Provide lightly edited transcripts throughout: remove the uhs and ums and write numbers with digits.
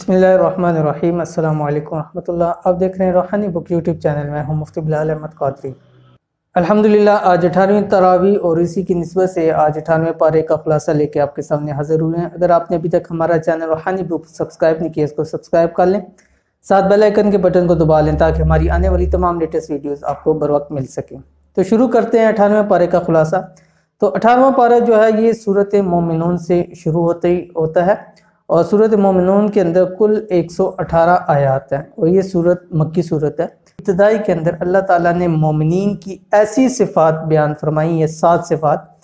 बिस्मिल्लाहिर्रहमानिर्रहीम। अस्सलाम वालेकुम रहमत उल्लाह। आप देख रहे हैं रूहानी बुक यूट्यूब चैनल में। हूँ मुफ्ती बिलाल अहमद कादरी। अल्हम्दुलिल्लाह आज 18वीं तरावी और इसी की निस्बत से आज 98वें पारे का खुलासा लेके आपके सामने हाजिर हुए हैं। अगर आपने अभी तक हमारा चैनल रूहानी बुक सब्सक्राइब नहीं किया, इसको सब्सक्राइब कर लें, साथ बेल आइकन के बटन को दबा लें ताकि हमारी आने वाली तमाम लेटेस्ट वीडियोज़ आपको बर वक्त मिल सके। तो शुरू करते हैं 98वें पारे का खुलासा। तो 18वां पारा जो है ये सूरत मोमिनून से शुरू होता है और सूरत मोमिनून के अंदर कुल 118 आयात हैं और ये सूरत मक्की सूरत है। इब्तिदाई के अंदर अल्लाह ताला ने मोमिनीन की ऐसी सिफ़ात बयान फरमाई है, 7 सिफ़ात,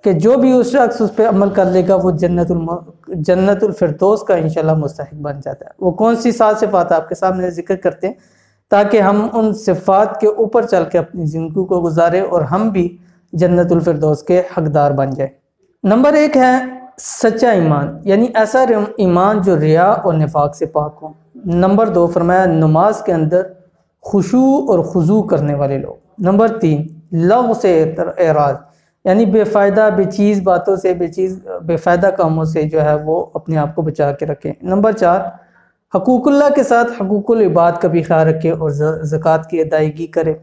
कि जो भी उस शख्स उस पर अमल कर लेगा वो जन्नतुल फिरदौस का इंशाल्लाह मुस्तहिक बन जाता है। वो कौन सी 7 सिफ़ात आपके सामने जिक्र करते हैं ताकि हम उन सिफ़ात के ऊपर चल के अपनी ज़िंदगी को गुजारें और हम भी जन्नतुल फिरदौस के हकदार बन जाए। नंबर 1 है सच्चा ईमान, यानी ऐसा ईमान जो रिया और निफाक से पाक हो। नंबर 2 फरमाया नमाज के अंदर खुशू और खुजू करने वाले लोग। नंबर 3 लग़्व से एराज, यानी बेफ़ायदा बेचीज़ बातों से बेफ़ायदा कामों से जो है वो अपने आप को बचा के रखें। नंबर 4 हकूकुल्लाह के साथ हकूकुल इबाद का भी ख्याल रखें और ज़कात की अदायगी करें।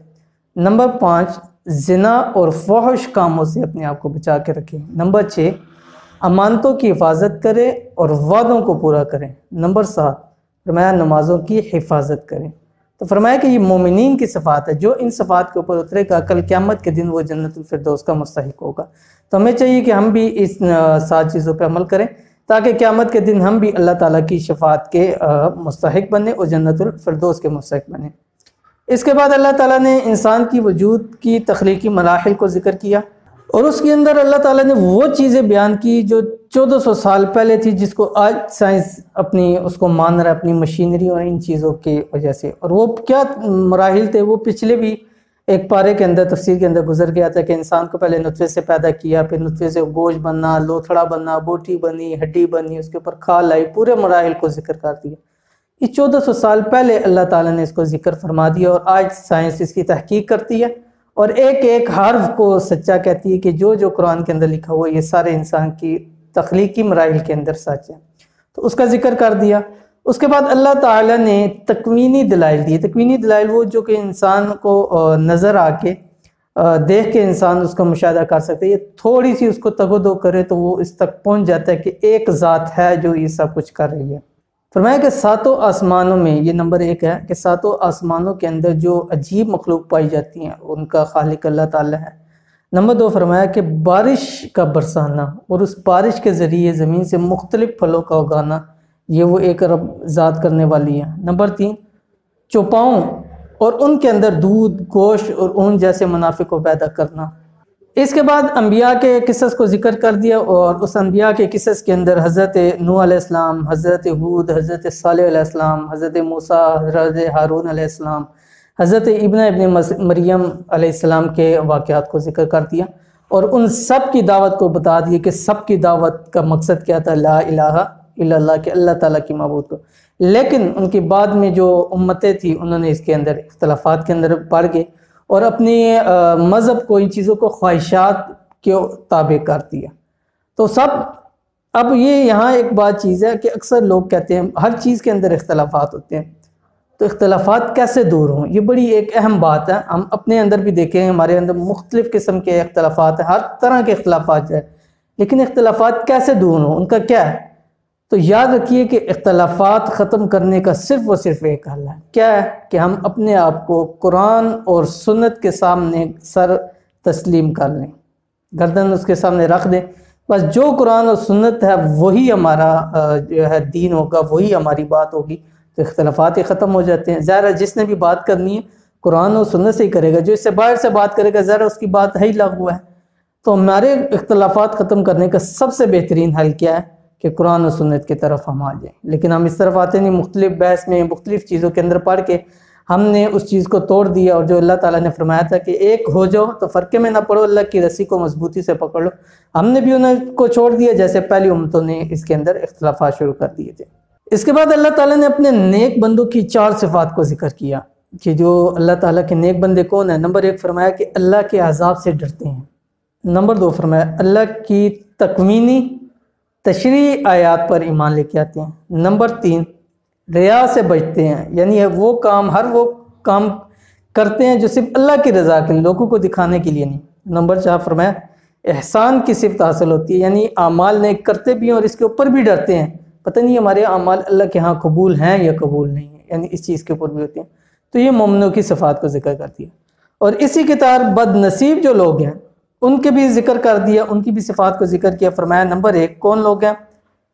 नंबर 5 ज़िना और फहश कामों से अपने आप को बचा के रखें। नंबर 6 अमानतों की हिफाजत करें और वादों को पूरा करें। नंबर 7 फरमाया नमाज़ों की हिफाजत करें। तो फरमाया कि ये मोमिनीन की सिफ़ात है, जो इन सिफ़ात के ऊपर उतरेगा कल क़यामत के दिन वो जन्नतुल फिरदौस का मुस्तहिक होगा। तो हमें चाहिए कि हम भी इस 7 चीज़ों पर अमल करें ताकि क़यामत के दिन हम भी अल्लाह ताला की शफ़ाअत के मुस्तहिक बने और जन्नतुल फिरदौस के मुस्तहिक बने। इसके बाद अल्लाह ताला ने इंसान की वजूद की तख्लीकी मराहिल को ज़िक्र किया और उसके अंदर अल्लाह ताला ने वो चीज़ें बयान की जो 1400 साल पहले थी, जिसको आज साइंस अपनी उसको मान रहा है अपनी मशीनरी और इन चीज़ों की वजह से। और वो क्या मराहिल थे वो पिछले भी एक पारे के अंदर तफसीर के अंदर गुजर गया था कि इंसान को पहले नुत्फ़े से पैदा किया, फिर नुत्फ़े से गोश्त बनना, लोथड़ा बनना, बोटी बनी, हड्डी बनी, उसके ऊपर खाल आई, पूरे मराहिल को जिक्र कर दिया। ये 1400 साल पहले अल्लाह ताला ने इसको जिक्र फरमा दिया और आज साइंस इसकी तहकीक करती है और एक एक हर्फ को सच्चा कहती है कि जो जो कुरान के अंदर लिखा हुआ ये सारे इंसान की तख्लीकी मराहिल के अंदर सच है। तो उसका जिक्र कर दिया। उसके बाद अल्लाह ताला ने तकवीनी दलाइल दिए। तकवीनी दलाइल वो जो कि इंसान को नज़र आके देख के इंसान उसका मुशाहदा कर सकते हैं। ये थोड़ी सी उसको तगोदो करे तो वो इस तक पहुँच जाता है कि एक ज़ात है जो ये सब कुछ कर रही है। फरमाया कि 7 आसमानों में, ये नंबर 1 है कि 7 आसमानों के अंदर जो अजीब मखलूक पाई जाती हैं उनका खालिक अल्लाह ताला है। नंबर 2 फरमाया कि बारिश का बरसाना और उस बारिश के ज़रिए ज़मीन से मुख्तलिफ फलों का उगाना, ये वो एक रब ज़ात करने वाली है। नंबर 3 चौपाओं और उनके अंदर दूध, गोश्त और ऊन जैसे मुनाफे को पैदा करना। इसके बाद अंबिया के किस्सस को जिक्र कर दिया और उस अंबिया के किस्सस के अंदर हज़रत नूह अलैहिस्सलाम, हज़रत हूद, हज़रत सालेह अलैहिस्सलाम, हज़रत मूसा, हज़रत हारून अलैहिस्सलाम, हज़रत इब्न मरियम अलैहिस्सलाम के वाक़यात को जिक्र कर दिया और उन सब की दावत को बता दिया कि सब की दावत का मकसद क्या था, ला इलाहा इल्लल्लाह, के अल्लाह ताला की माबूद को। लेकिन उनके बाद में जो उम्मतें थी उन्होंने इसके अंदर इख्तलाफात के अंदर पड़ गए और अपने मज़हब को, इन चीज़ों को ख्वाहिशात के ताबे कर दिया। तो सब अब ये यहाँ एक बात चीज़ है कि अक्सर लोग कहते हैं हर चीज़ के अंदर इख्तलाफात होते हैं, तो इख्तलाफात कैसे दूर हों, ये बड़ी एक अहम बात है। हम अपने अंदर भी देखें, हमारे अंदर मुख्तलिफ़ किस्म के इख्तलाफात हैं, हर तरह के इख्तलाफात हैं, लेकिन इख्तलाफात कैसे दूर हों, उनका क्या है? तो याद रखिए कि इख्तलाफात ख़त्म करने का सिर्फ़ और सिर्फ एक हल है। क्या है? कि हम अपने आप को कुरान और सुन्नत के सामने सर तस्लीम कर लें, गर्दन उसके सामने रख दें। बस जो कुरान और सुन्नत है वही हमारा जो है दीन होगा, वही हमारी बात होगी। तो इख्तलाफात ही ख़त्म हो जाते हैं। ज़ाहिर है जिसने भी बात करनी है कुरान और सुन्नत से ही करेगा, जो इससे बाहर से बात करेगा ज़रा उसकी बात है ही लागू है। तो हमारे इख्तलाफात ख़त्म करने का सबसे बेहतरीन हल क्या है कि कुरान और सुन्नत की तरफ हम आ जाएँ। लेकिन हम इस तरफ आते नहीं, मुख्तलिफ बहस में मुख्तलिफ चीज़ों के अंदर पढ़ के हमने उस चीज़ को तोड़ दिया। और जो अल्लाह ताला ने फरमाया था कि एक हो जाओ तो फ़र्क़े में ना पड़ो, अल्लाह की रस्सी को मजबूती से पकड़ लो, हमने भी उनको छोड़ दिया जैसे पहली उम्मतों ने इसके अंदर इख्तलाफात शुरू कर दिए थे। इसके बाद अल्लाह ताला ने अपने नेक बंदों की 4 सिफ़ात को जिक्र किया कि जो अल्लाह ताला के नेक बंदे कौन है। नंबर 1 फरमाया कि अल्लाह के अज़ाब से डरते हैं। नंबर 2 फरमाया अल्लाह की तकवीनी तशरीई आयात पर ईमान लेके आते हैं। नंबर 3 ریا سے بچتے ہیں، یعنی وہ کام کرتے ہیں جو صرف اللہ کی رضا کے لیے، لوگوں کو دکھانے کے لیے نہیں۔ نمبر 4 فرمایا احسان کی صفت حاصل ہوتی ہے، یعنی اعمال نیک کرتے بھی ہیں اور اس کے اوپر بھی ڈرتے ہیں، پتہ نہیں ہمارے اعمال اللہ کے ہاں قبول ہیں یا قبول نہیں ہیں، یعنی اس چیز کے اوپر بھی ہوتے ہیں۔ تو یہ مومنوں کی صفات کو ذکر کرتی ہے۔ اور اسی کے طرح بد نصیب جو لوگ ہیں ان کے بھی ذکر کر دیا، ان کی بھی صفات کو ذکر کیا۔ فرمایا نمبر 1 کون لوگ ہیں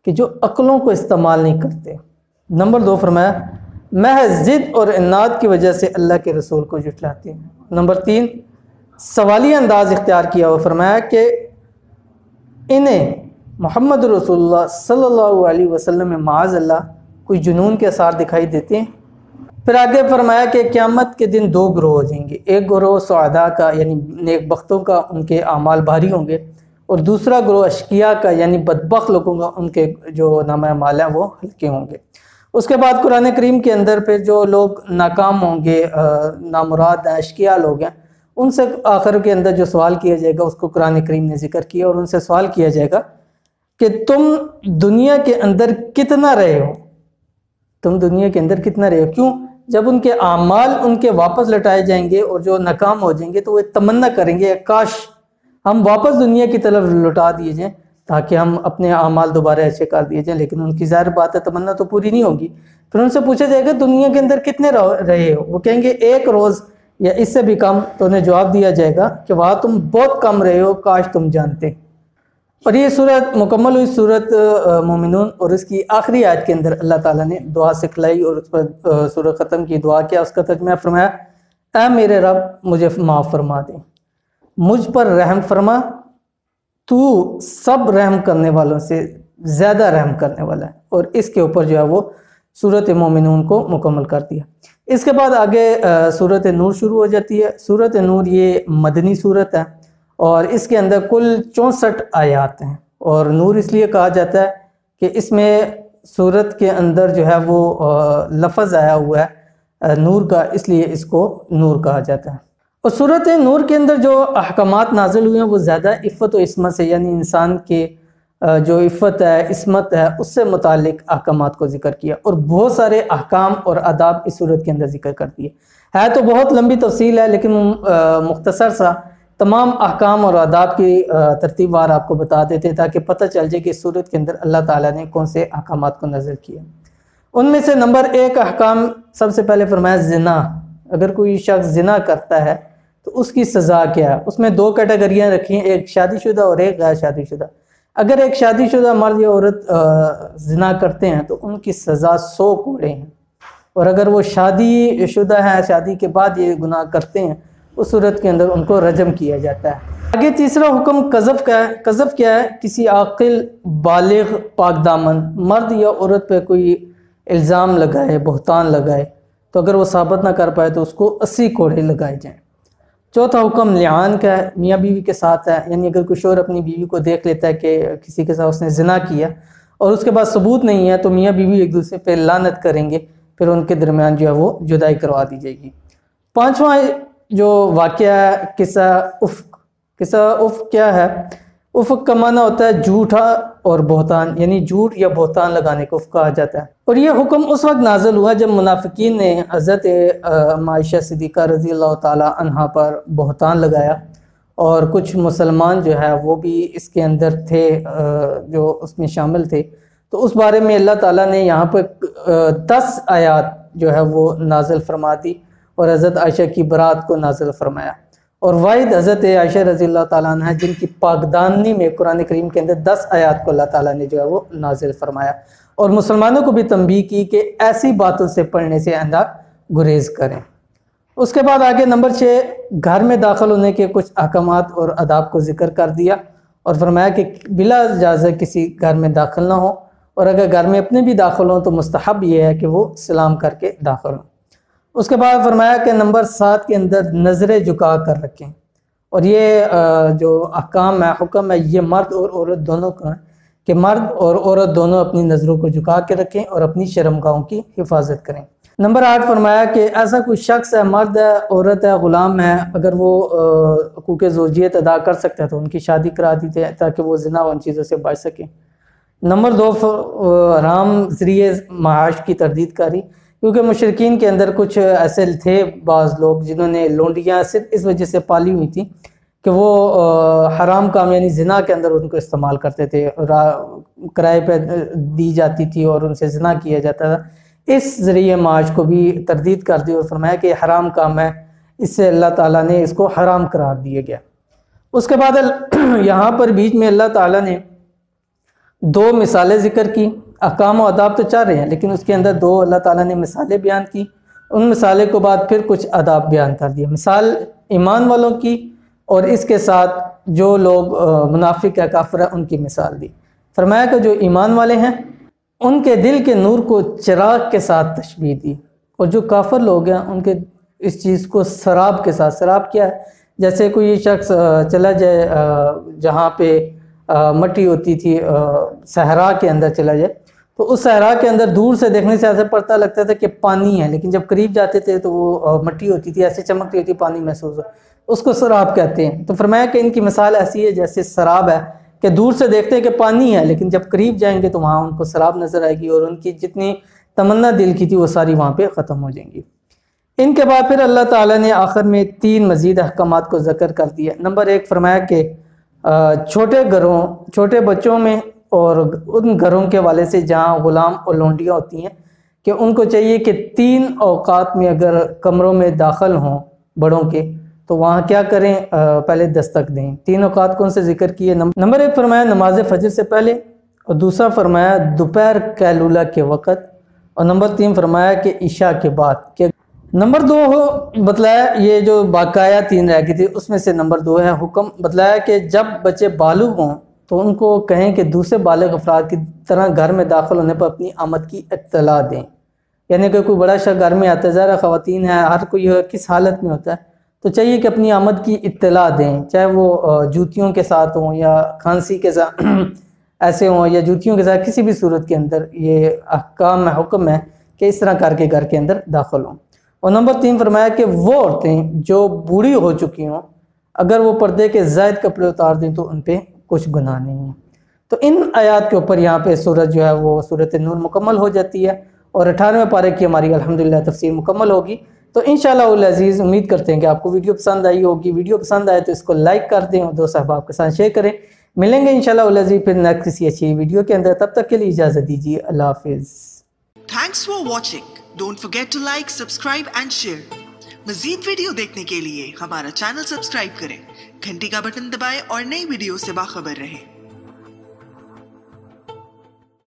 کہ جو عقلوں کو استعمال نہیں کرتے۔ نمبر 2 فرمایا محض ضد اور عناد کی وجہ سے اللہ کے رسول کو جھٹلاتے ہیں۔ نمبر 3 سوالی انداز اختیار کیا اور فرمایا کہ انہیں محمد رسول اللہ صلی اللہ علیہ وسلم میں معاذ اللہ کوئی جنون کے اثار دکھائی دیتے ہیں۔ پھر آگے فرمایا کہ قیامت کے دن 2 گروہ ہو جائیں گے، ایک گروہ سعداء کا یعنی نیک بختوں کا، ان کے اعمال بھاری ہوں گے، اور دوسرا گروہ اشقیاء کا یعنی بدبخت لوگوں کا، ان کے جو نامہ اعمال ہیں وہ ہلکے ہوں گے۔ اس کے بعد قرآن کریم کے اندر پہ جو لوگ ناکام ہوں گے، نامراد ہیں، اشقیاء لوگ ہیں، ان سے آخر کے اندر جو سوال کیا جائے گا اس کو قرآن کریم نے ذکر کیا، اور ان سے سوال کیا جائے گا کہ تم دنیا کے اندر کتنا رہے ہو، تم دنیا کے اندر کتنا رہے ہو۔ کیوں؟ جب ان کے اعمال ان کے واپس لٹائے جائیں گے اور جو ناکام ہو جائیں گے تو وہ تمنا کریں گے کاش ہم واپس دنیا کی طرف لٹا دیے جائیں تاکہ ہم اپنے اعمال دوبارہ اچھے کر دیے جائیں، لیکن ان کی ظاہر بات ہے تمنا تو پوری نہیں ہوگی۔ پھر ان سے پوچھا جائے گا دنیا کے اندر کتنے رہے ہو، وہ کہیں گے 1 روز یا اس سے بھی کم، تو انہیں جواب دیا جائے گا کہ وہاں تم بہت کم رہے ہو، کاش تم جانتے۔ اور یہ صورت مکمل ہوئی صورت مومنون، اور اس کی آخری آیت کے اندر اللہ تعالیٰ نے دعا سکھلائی اور اس پر صورت ختم کی، دعا کیا، اس کا ترجمہ فرمایا اے میرے رب مجھے معاف فرما دے، مجھ پر رحم فرما، تو سب رحم کرنے والوں سے زیادہ رحم کرنے والا ہے۔ اور اس کے اوپر جو ہے وہ صورت مومنون کو مکمل کر دیا۔ اس کے بعد آگے صورت نور شروع ہو جاتی ہے۔ صورت نور یہ مدنی صورت ہے اور اس کے اندر کل 64 آیات ہیں، اور نور اس لیے کہا جاتا ہے کہ اس میں صورت کے اندر جو ہے وہ لفظ آیا ہوا ہے نور کا، اس لیے اس کو نور کہا جاتا ہے۔ اور صورت نور کے اندر جو احکامات نازل ہوئے ہیں وہ زیادہ عفت و عصمت سے، یعنی انسان کے جو عفت ہے، عصمت ہے، اس سے متعلق احکامات کو ذکر کیا، اور بہت سارے احکام اور آداب اس صورت کے اندر ذکر کر دیے۔ ہے تو بہت لمبی تفصیل ہے لیکن مختصر سا تمام احکام اور آداب کی ترتیب وار آپ کو بتا دیتے تاکہ پتہ چل جائے کہ اس صورت کے اندر اللہ تعالیٰ نے کون سے احکامات کو نازل کیا۔ ان میں سے نمبر 1 احکام سب سے پہلے فرمایا زنا۔ اگر کوئی شخص زنا کرتا ہے تو اس کی سزا کیا ہے۔ اس میں 2 کیٹیگریاں رکھی ہیں، ایک شادی شدہ اور ایک غیر شادی شدہ۔ اگر ایک شادی شدہ مرد یا عورت زنا کرتے ہیں تو ان کی سزا 100 کوڑے ہیں، اور اگر وہ شادی شدہ ہیں، شادی کے بعد یہ گناہ کرتے ہیں، اس صورت کے اندر ان کو رجم کیا جاتا ہے۔ آگے تیسرا حکم قذف کا ہے۔ قذف کیا ہے؟ کسی عاقل بالغ پاک دامن مرد یا عورت پہ کوئی الزام لگائے، بہتان لگائے، تو اگر وہ ثابت نہ کر پائے تو اس کو 80 کوڑے لگائے جائیں۔ چوتھا حکم لعان کا ہے، میاں بیوی کے ساتھ ہے، یعنی اگر کوئی شوہر اپنی بیوی کو دیکھ لیتا ہے کہ کسی کے ساتھ اس نے زنا کیا اور اس کے بعد ثبوت نہیں ہے تو میاں بیوی ایک دوسرے پہ لعنت کریں گے، پھر ان کے درمیان جو ہے وہ جدائی کروا دی جائے گی۔ 5واں جو واقعہ ہے قصہ افک۔ قصہ افک کیا ہے؟ افک کا معنی ہوتا ہے جھوٹا اور بہتان، یعنی جھوٹ یا بہتان لگانے کو افک کہا جاتا ہے۔ اور یہ حکم اس وقت نازل ہوا جب منافقین نے حضرت عائشہ صدیقہ رضی اللہ تعالی عنہا پر بہتان لگایا، اور کچھ مسلمان جو ہے وہ بھی اس کے اندر تھے، جو اس میں شامل تھے، تو اس بارے میں اللہ تعالیٰ نے یہاں پر 10 آیات جو ہے وہ نازل فرما دی اور حضرت عائشہ کی برات کو نازل فرمایا۔ اور واحد حضرت عائشہ رضی اللہ تعالیٰ عنہ جن کی پاکدامنی میں قرآن کریم کے اندر 10 آیات کو اللہ تعالیٰ نے جو ہے وہ نازل فرمایا، اور مسلمانوں کو بھی تنبیہ کی کہ ایسی باتوں سے پڑھنے سے آئندہ گریز کریں۔ اس کے بعد آگے نمبر 6 گھر میں داخل ہونے کے کچھ احکامات اور آداب کو ذکر کر دیا، اور فرمایا کہ بلا اجازت کسی گھر میں داخل نہ ہو، اور اگر گھر میں اپنے بھی داخل ہوں تو مستحب یہ ہے کہ وہ سلام کر کے داخل ہوں۔ اس کے بعد فرمایا کہ نمبر 7 کے اندر نظریں جھکا کر رکھیں، اور یہ جو احکام ہے، حکم ہے، یہ مرد اور عورت دونوں کا ہے کہ مرد اور عورت دونوں اپنی نظروں کو جھکا کے رکھیں اور اپنی شرمگاہوں کی حفاظت کریں۔ نمبر 8 فرمایا کہ ایسا کوئی شخص ہے، مرد ہے، عورت ہے، غلام ہے، اگر وہ حقوق زوجیت ادا کر سکتا ہے تو ان کی شادی کرا دی جائے تاکہ وہ زنا و ان چیزوں سے بچ سکیں۔ नंबर 2 हराम ज़रिए माश की तरदीद करी, क्योंकि मुशरिकीन के अंदर कुछ ऐसे थे बाज़ लोग जिन्होंने लोंडियाँ सिर्फ इस वजह से पाली हुई थी कि वो हराम काम यानी ज़िना के अंदर उनको इस्तेमाल करते थे, किराए पे दी जाती थी और उनसे ज़िना किया जाता था। इस ज़रिए माश को भी तरदीद कर दी और फरमाया कि हराम काम है, इससे अल्लाह ताला ने इसको हराम करार दिया गया। उसके बाद यहाँ पर बीच में अल्लाह ताला ने 2 मिसालें ज़िक्र की। अहकाम और आदाब तो 4 हैं, लेकिन उसके अंदर 2 अल्लाह ताला ने मिसालें बयान की। उन मिसालें के बाद फिर कुछ आदाब बयान कर दिए। मिसाल ईमान वालों की और इसके साथ जो लोग मुनाफिक है, काफिर है, उनकी मिसाल दी। फरमाया कि जो ईमान वाले हैं उनके दिल के नूर को चिराग के साथ तशबीह दी, और जो काफिर लोग हैं उनके इस चीज़ को शराब के साथ। शराब क्या है? जैसे कोई शख्स चला जाए जहाँ पे मट्टी होती थी, सहरा के अंदर चला जाए, तो उस सहरा के अंदर दूर से देखने से ऐसा पता लगता था कि पानी है, लेकिन जब करीब जाते थे तो वो मट्टी होती थी, ऐसे चमक रही होती, पानी महसूस हो, उसको शराब कहते हैं। तो फरमाया कि इनकी मिसाल ऐसी है जैसे शराब है कि दूर से देखते हैं कि पानी है, लेकिन जब करीब जाएंगे तो वहाँ उनको शराब नज़र आएगी और उनकी जितनी तमन्ना दिल की थी वो सारी वहाँ पे ख़त्म हो जाएंगी। इनके बाद फिर अल्लाह ताला ने आखिर में 3 मज़ीद अहकामात को ज़िक्र कर दिया। नंबर 1 फरमाया कि छोटे घरों, छोटे बच्चों में और उन घरों के वाले से जहाँ ग़ुलाम और लोंडियाँ होती हैं कि उनको चाहिए कि 3 औक़ात में अगर कमरों में दाखिल हों बड़ों के, तो वहाँ क्या करें? पहले दस्तक दें। 3 औक़ात कौन से ज़िक्र किए? नंबर 1 फरमाया नमाज फजर से पहले, और दूसरा फरमाया दोपहर कैलूला के वक़्त, और नंबर 3 फरमाया कि इशा के बाद। नंबर 2 बतलाया, ये जो बाकाया 3 रह गई थी उसमें से नंबर 2 है हुक्म बतलाया कि जब बच्चे बालुग हों तो उनको कहें कि दूसरे बालिग अफराद की तरह घर में दाखिल होने पर अपनी आमद की इत्तला दें। यानी कि कोई बड़ा शख्स घर में आता है, ज़रा ख़वातीन है, हर कोई किस हालत में होता है, तो चाहिए कि अपनी आमद की इत्तला दें, चाहे वो जूतियों के साथ हों या खांसी के साथ ऐसे हों या जूतियों के साथ, किसी भी सूरत के अंदर ये अहकाम है, हुक्म है कि इस तरह करके घर के अंदर दाखिल हों। और नंबर 3 फरमाया कि वो औरतें जो बूढ़ी हो चुकी हों, अगर वो पर्दे के ज़ायद कपड़े उतार दें तो उन पर कुछ गुनाह नहीं है। तो इन आयात के ऊपर यहाँ पे सूरत जो है वो सूरत नूर मुकम्मल हो जाती है, और 18वें पारे की हमारी अल्हम्दुलिल्लाह तफसीर मुकम्मल होगी। तो इंशाअल्लाह उल अज़ीज़ उम्मीद करते हैं कि आपको वीडियो पसंद आई होगी। वीडियो पसंद आए तो इसको लाइक कर दें और दोस्त अहबाब के साथ शेयर करें। मिलेंगे इंशाअल्लाह उल अज़ीज़ फिर नेक्स्ट किसी अच्छी वीडियो के अंदर, तब तक के लिए इजाज़त दीजिए। अल्लाह हाफिज़। Thanks for watching. Don't forget to like, subscribe and share. मज़ीद वीडियो देखने के लिए हमारा चैनल सब्सक्राइब करें, घंटी का बटन दबाएं और नई वीडियो से बाखबर रहें।